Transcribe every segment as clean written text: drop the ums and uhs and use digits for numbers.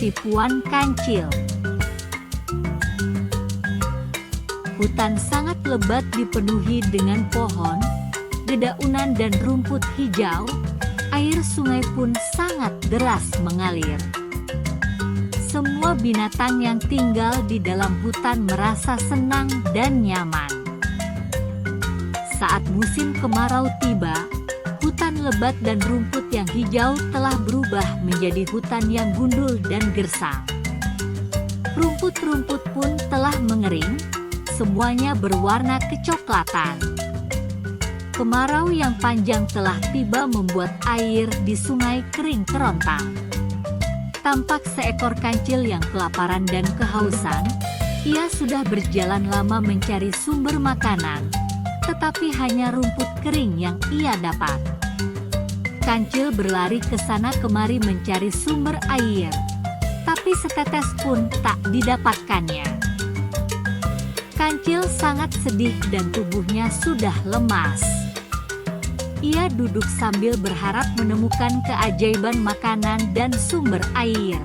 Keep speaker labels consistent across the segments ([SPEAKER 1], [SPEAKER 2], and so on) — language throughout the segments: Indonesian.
[SPEAKER 1] Tipuan Kancil. Hutan sangat lebat dipenuhi dengan pohon, dedaunan dan rumput hijau. Air sungai pun sangat deras mengalir. Semua binatang yang tinggal di dalam hutan merasa senang dan nyaman. Saat musim kemarau tiba, hutan lebat dan rumput yang hijau telah berubah menjadi hutan yang gundul dan gersang. Rumput-rumput pun telah mengering, semuanya berwarna kecoklatan. Kemarau yang panjang telah tiba membuat air di sungai kering kerontang. Tampak seekor kancil yang kelaparan dan kehausan. Ia sudah berjalan lama mencari sumber makanan, tetapi hanya rumput kering yang ia dapat. Kancil berlari ke sana kemari mencari sumber air, tapi setetes pun tak didapatkannya. Kancil sangat sedih dan tubuhnya sudah lemas. Ia duduk sambil berharap menemukan keajaiban makanan dan sumber air.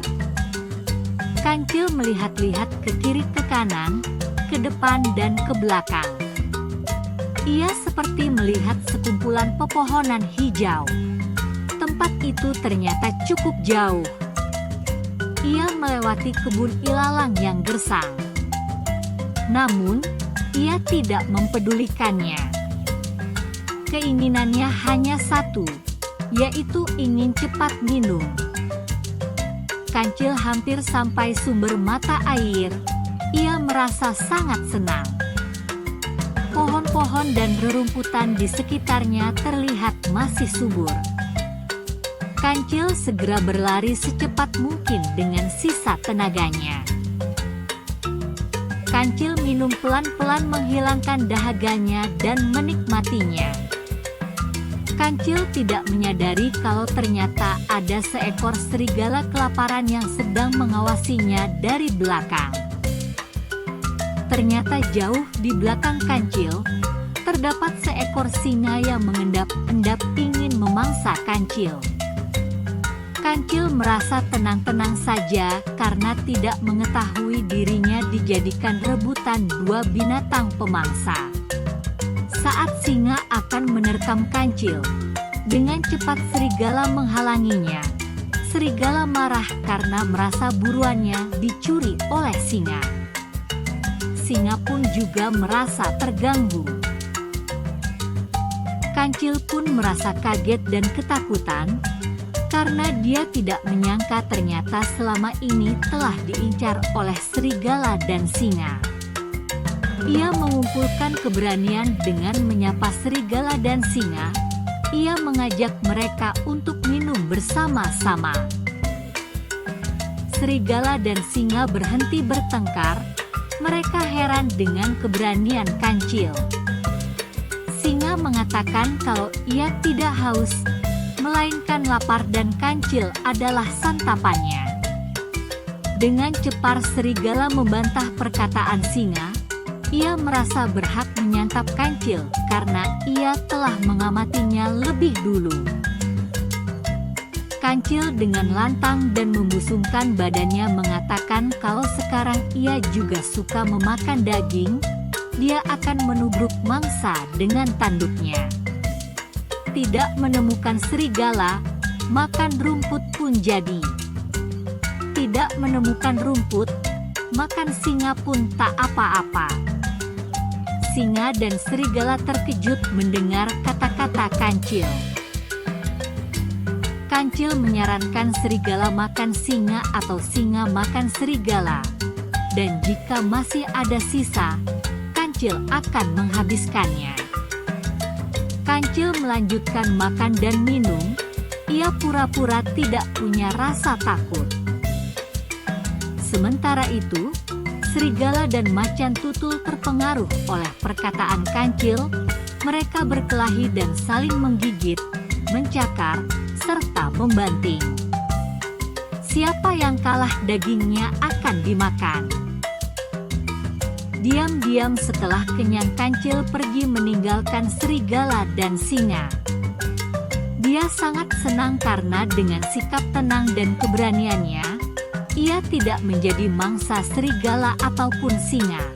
[SPEAKER 1] Kancil melihat-lihat ke kiri ke kanan, ke depan dan ke belakang. Ia seperti melihat sekumpulan pepohonan hijau. Tempat itu ternyata cukup jauh. Ia melewati kebun ilalang yang gersang. Namun, ia tidak mempedulikannya. Keinginannya hanya satu, yaitu ingin cepat minum. Kancil hampir sampai sumber mata air. Ia merasa sangat senang. Pohon-pohon dan rerumputan di sekitarnya terlihat masih subur. Kancil segera berlari secepat mungkin dengan sisa tenaganya. Kancil minum pelan-pelan menghilangkan dahaganya dan menikmatinya. Kancil tidak menyadari kalau ternyata ada seekor serigala kelaparan yang sedang mengawasinya dari belakang. Ternyata jauh di belakang Kancil, terdapat seekor singa yang mengendap-endap ingin memangsa Kancil. Kancil merasa tenang-tenang saja karena tidak mengetahui dirinya dijadikan rebutan dua binatang pemangsa. Saat singa akan menerkam Kancil, dengan cepat serigala menghalanginya. Serigala marah karena merasa buruannya dicuri oleh singa. Singa pun juga merasa terganggu. Kancil pun merasa kaget dan ketakutan, karena dia tidak menyangka ternyata selama ini telah diincar oleh serigala dan singa. Ia mengumpulkan keberanian dengan menyapa serigala dan singa. Ia mengajak mereka untuk minum bersama-sama. Serigala dan singa berhenti bertengkar. Mereka heran dengan keberanian Kancil. Singa mengatakan kalau ia tidak haus, melainkan lapar dan Kancil adalah santapannya. Dengan cepat serigala membantah perkataan singa. Ia merasa berhak menyantap Kancil karena ia telah mengamatinya lebih dulu. Kancil dengan lantang dan membusungkan badannya mengatakan kalau sekarang ia juga suka memakan daging. Dia akan menubruk mangsa dengan tanduknya. Tidak menemukan serigala, makan rumput pun jadi. Tidak menemukan rumput, makan singa pun tak apa-apa. Singa dan serigala terkejut mendengar kata-kata Kancil. Kancil menyarankan serigala makan singa atau singa makan serigala. Dan jika masih ada sisa, Kancil akan menghabiskannya. Kancil melanjutkan makan dan minum. Ia pura-pura tidak punya rasa takut. Sementara itu, serigala dan macan tutul terpengaruh oleh perkataan Kancil. Mereka berkelahi dan saling menggigit, mencakar, serta membanting. Siapa yang kalah dagingnya akan dimakan. Diam-diam setelah kenyang Kancil pergi meninggalkan serigala dan singa. Dia sangat senang karena dengan sikap tenang dan keberaniannya, Ia tidak menjadi mangsa serigala ataupun singa.